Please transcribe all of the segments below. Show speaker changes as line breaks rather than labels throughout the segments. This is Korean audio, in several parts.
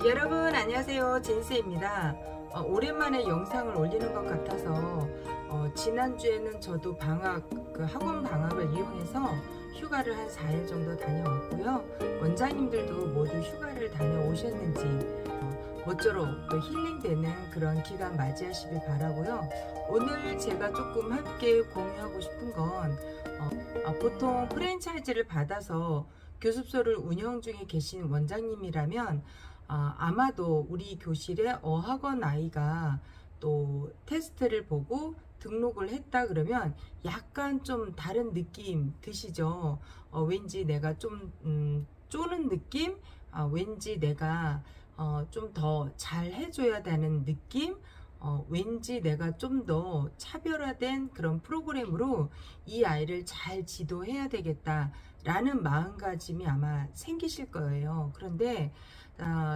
여러분 안녕하세요, 진스입니다. 오랜만에 영상을 올리는 것 같아서 지난주에는 저도 학원 방학을 이용해서 휴가를 한 4일 정도 다녀왔고요. 원장님들도 모두 휴가를 다녀오셨는지 모쪼록 또 힐링되는 그런 기간 맞이하시길 바라고요. 오늘 제가 조금 함께 공유하고 싶은 건 보통 프랜차이즈를 받아서 교습소를 운영 중에 계신 원장님이라면 아마도 우리 교실에 어학원 아이가 또 테스트를 보고 등록을 했다 그러면 약간 좀 다른 느낌 드시죠? 왠지 내가 좀 쪼는 느낌? 왠지 내가 좀 더 잘 해줘야 되는 느낌? 왠지 내가 좀 더 차별화된 그런 프로그램으로 이 아이를 잘 지도해야 되겠다 라는 마음가짐이 아마 생기실 거예요. 그런데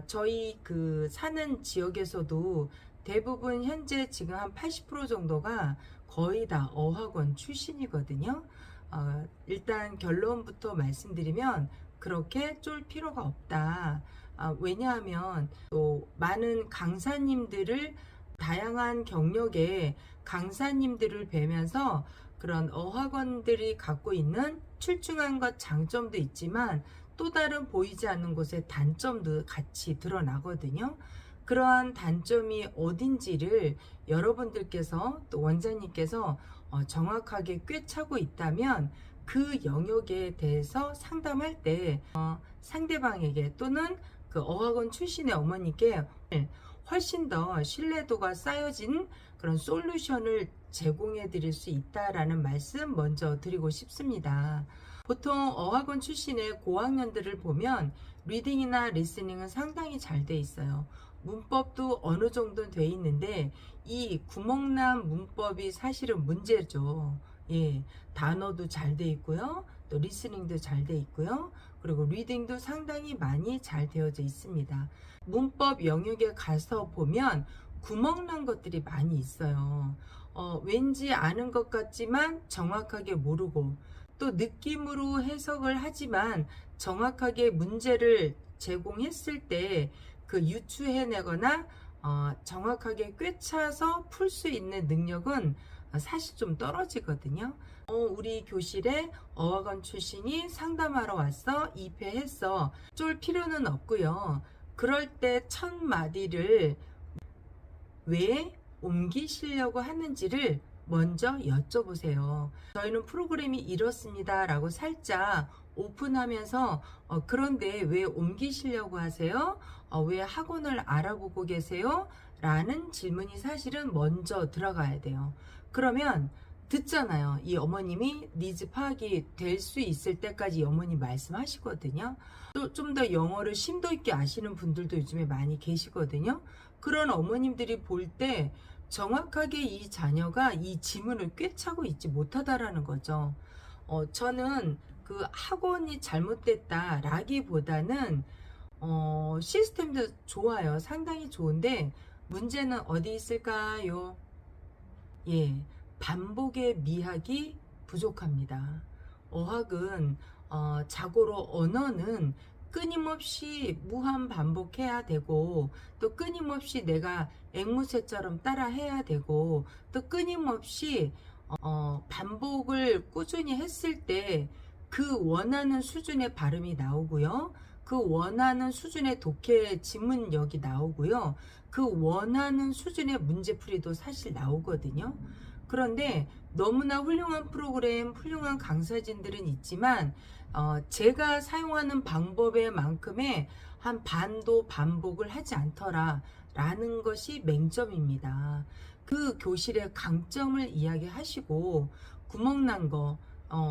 저희 그 사는 지역에서도 대부분 현재 지금 한 80% 정도가 거의 다 어학원 출신이거든요. 일단 결론부터 말씀드리면 그렇게 쫄 필요가 없다. 왜냐하면 또 많은 강사님들을 다양한 경력의 강사님들을 뵈면서 그런 어학원들이 갖고 있는 출중한 것 장점도 있지만 또 다른 보이지 않는 곳의 단점도 같이 드러나거든요. 그러한 단점이 어딘지를 여러분들께서 또 원장님께서 정확하게 꿰차고 있다면 그 영역에 대해서 상담할 때 상대방에게 또는 그 어학원 출신의 어머니께 훨씬 더 신뢰도가 쌓여진 그런 솔루션을 제공해 드릴 수 있다라는 말씀 먼저 드리고 싶습니다. 보통 어학원 출신의 고학년들을 보면 리딩이나 리스닝은 상당히 잘 돼 있어요. 문법도 어느 정도 돼 있는데 이 구멍난 문법이 사실은 문제죠. 예, 단어도 잘 돼 있고요. 또 리스닝도 잘 돼 있고요. 그리고 리딩도 상당히 많이 잘 되어져 있습니다. 문법 영역에 가서 보면 구멍난 것들이 많이 있어요. 왠지 아는 것 같지만 정확하게 모르고 또 느낌으로 해석을 하지만 정확하게 문제를 제공했을 때 그 유추해내거나 정확하게 꿰차서 풀 수 있는 능력은 사실 좀 떨어지거든요. 우리 교실에 어학원 출신이 상담하러 왔어, 입회했어, 쫄 필요는 없고요. 그럴 때 첫 마디를 왜 옮기시려고 하는지를 먼저 여쭤보세요. 저희는 프로그램이 이렇습니다 라고 살짝 오픈하면서 그런데 왜 옮기시려고 하세요? 왜 학원을 알아보고 계세요? 라는 질문이 사실은 먼저 들어가야 돼요. 그러면 듣잖아요. 이 어머님이 니즈 파악이 될 수 있을 때까지 어머님 말씀하시거든요. 또 좀 더 영어를 심도 있게 아시는 분들도 요즘에 많이 계시거든요. 그런 어머님들이 볼 때 정확하게 이 자녀가 이 지문을 꿰차고 있지 못하다라는 거죠. 저는 그 학원이 잘못됐다 라기보다는 시스템도 좋아요. 상당히 좋은데 문제는 어디 있을까요? 예, 반복의 미학이 부족합니다. 어학은 자고로 언어는 끊임없이 무한 반복해야 되고 또 끊임없이 내가 앵무새처럼 따라 해야 되고 또 끊임없이 반복을 꾸준히 했을 때 그 원하는 수준의 발음이 나오고요. 그 원하는 수준의 독해 지문력이 나오고요. 그 원하는 수준의 문제풀이도 사실 나오거든요. 그런데 너무나 훌륭한 프로그램, 훌륭한 강사진들은 있지만 제가 사용하는 방법의 만큼의 한 반도 반복을 하지 않더라 라는 것이 맹점입니다. 그 교실의 강점을 이야기하시고 구멍난 거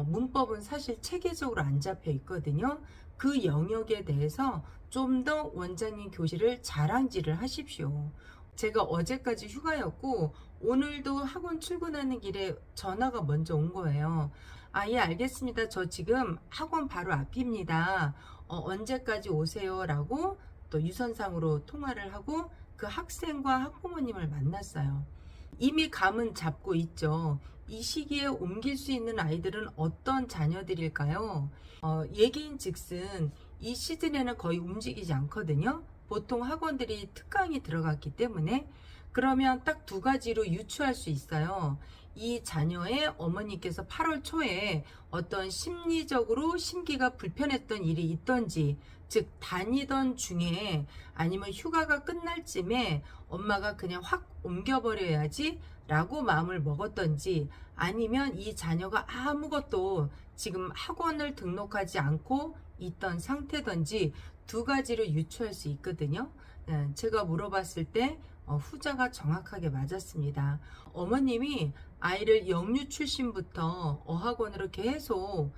문법은 사실 체계적으로 안 잡혀 있거든요. 그 영역에 대해서 좀 더 원장님 교실을 자랑질을 하십시오. 제가 어제까지 휴가였고 오늘도 학원 출근하는 길에 전화가 먼저 온 거예요. 예, 알겠습니다. 저 지금 학원 바로 앞입니다. 언제까지 오세요? 라고 또 유선상으로 통화를 하고 그 학생과 학부모님을 만났어요. 이미 감은 잡고 있죠. 이 시기에 옮길 수 있는 아이들은 어떤 자녀들일까요? 얘기인 즉슨 이 시즌에는 거의 움직이지 않거든요. 보통 학원들이 특강이 들어갔기 때문에 그러면 딱 두 가지로 유추할 수 있어요. 이 자녀의 어머니께서 8월 초에 어떤 심리적으로 심기가 불편했던 일이 있던지, 즉 다니던 중에 아니면 휴가가 끝날 쯤에 엄마가 그냥 확 옮겨버려야지 라고 마음을 먹었던지, 아니면 이 자녀가 아무것도 지금 학원을 등록하지 않고 있던 상태던지 두 가지로 유추할 수 있거든요. 제가 물어봤을 때 후자가 정확하게 맞았습니다. 어머님이 아이를 영유 출신부터 어학원으로 계속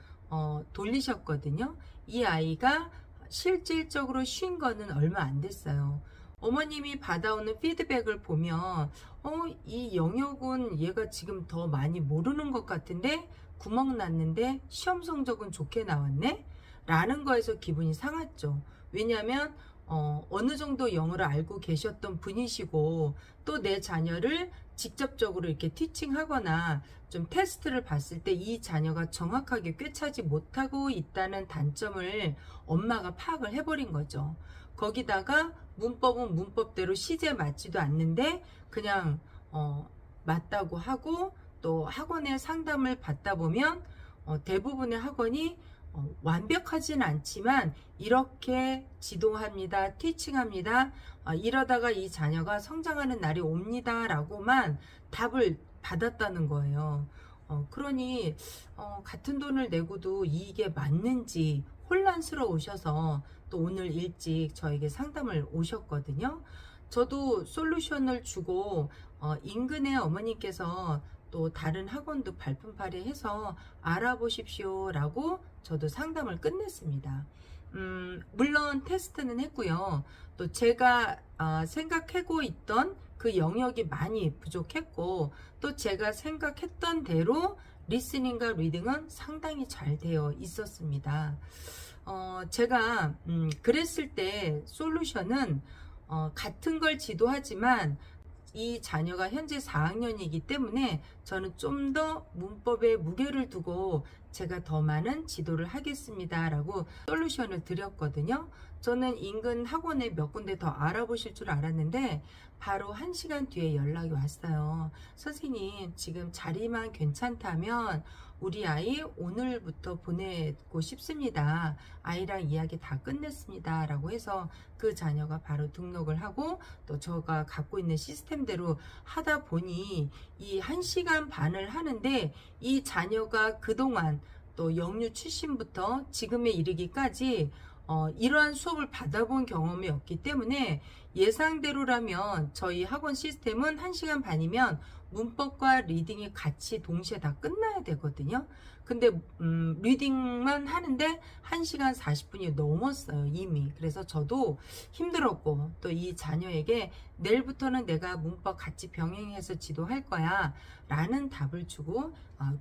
돌리셨거든요. 이 아이가 실질적으로 쉰 거는 얼마 안 됐어요. 어머님이 받아오는 피드백을 보면 이 영역은 얘가 지금 더 많이 모르는 것 같은데, 구멍 났는데 시험 성적은 좋게 나왔네? 라는 거에서 기분이 상했죠. 왜냐하면 어느 정도 영어를 알고 계셨던 분이시고, 또 내 자녀를 직접적으로 이렇게 티칭하거나 좀 테스트를 봤을 때 이 자녀가 정확하게 꿰차지 못하고 있다는 단점을 엄마가 파악을 해버린 거죠. 거기다가 문법은 문법대로 시제 맞지도 않는데 그냥 맞다고 하고, 또 학원에 상담을 받다 보면 대부분의 학원이 완벽하진 않지만 이렇게 지도합니다, 티칭합니다, 이러다가 이 자녀가 성장하는 날이 옵니다 라고만 답을 받았다는 거예요. 그러니 같은 돈을 내고도 이게 맞는지 혼란스러우셔서 또 오늘 일찍 저에게 상담을 오셨거든요. 저도 솔루션을 주고 인근의 어머니께서 또 다른 학원도 발품팔이해서 알아보십시오 라고 저도 상담을 끝냈습니다. 물론 테스트는 했고요. 또 제가 생각하고 있던 그 영역이 많이 부족했고, 또 제가 생각했던 대로 리스닝과 리딩은 상당히 잘 되어 있었습니다. 제가 그랬을 때 솔루션은 같은 걸 지도하지만 이 자녀가 현재 4학년이기 때문에 저는 좀 더 문법에 무게를 두고 제가 더 많은 지도를 하겠습니다 라고 솔루션을 드렸거든요. 저는 인근 학원에 몇 군데 더 알아보실 줄 알았는데 바로 1시간 뒤에 연락이 왔어요. 선생님, 지금 자리만 괜찮다면 우리 아이 오늘부터 보내고 싶습니다. 아이랑 이야기 다 끝냈습니다 라고 해서 그 자녀가 바로 등록을 하고, 또 제가 갖고 있는 시스템대로 하다 보니 이 1시간 반을 하는데 이 자녀가 그동안 또 영유 출신부터 지금에 이르기까지 이러한 수업을 받아본 경험이 없기 때문에 예상대로라면 저희 학원 시스템은 1시간 반이면 문법과 리딩이 같이 동시에 다 끝나야 되거든요. 근데 리딩만 하는데 1시간 40분이 넘었어요 이미. 그래서 저도 힘들었고, 또 이 자녀에게 내일부터는 내가 문법 같이 병행해서 지도할 거야 라는 답을 주고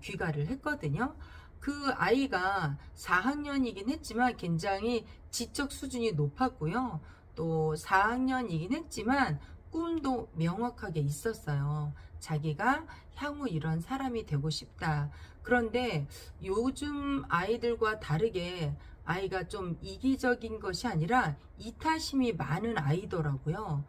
귀가를 했거든요. 그 아이가 4학년이긴 했지만 굉장히 지적 수준이 높았고요. 또 4학년이긴 했지만 꿈도 명확하게 있었어요. 자기가 향후 이런 사람이 되고 싶다. 그런데 요즘 아이들과 다르게 아이가 좀 이기적인 것이 아니라 이타심이 많은 아이더라고요.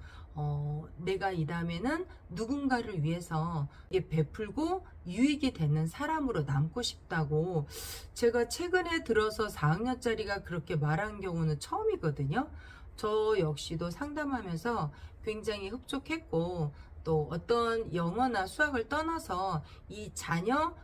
내가 이 다음에는 누군가를 위해서 베풀고 유익이 되는 사람으로 남고 싶다고, 제가 최근에 들어서 4학년짜리가 그렇게 말한 경우는 처음이거든요. 저 역시도 상담하면서 굉장히 흡족했고, 또 어떤 영어나 수학을 떠나서 이 자녀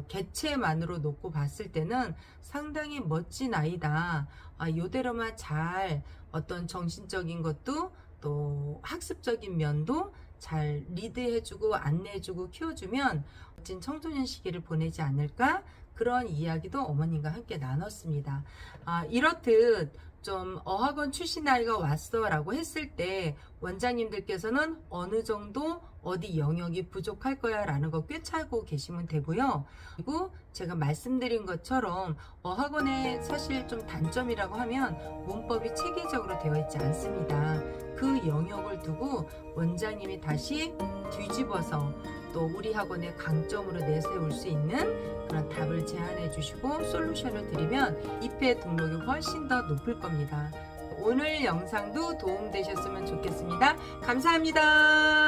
개체만으로 놓고 봤을 때는 상당히 멋진 아이다. 요대로만 잘 어떤 정신적인 것도 또 학습적인 면도 잘 리드해주고 안내해주고 키워주면 멋진 청소년 시기를 보내지 않을까, 그런 이야기도 어머님과 함께 나눴습니다. 이렇듯 좀 어학원 출신 아이가 왔어 라고 했을 때 원장님들께서는 어느 정도 어디 영역이 부족할 거야 라는 거 꿰차고 계시면 되고요. 그리고 제가 말씀드린 것처럼 어학원의 사실 좀 단점이라고 하면 문법이 체계적으로 되어 있지 않습니다. 그 영역을 두고 원장님이 다시 뒤집어서 또 우리 학원의 강점으로 내세울 수 있는 그런 답을 제안해 주시고 솔루션을 드리면 입회 등록이 훨씬 더 높을 겁니다. 오늘 영상도 도움되셨으면 좋겠습니다. 감사합니다.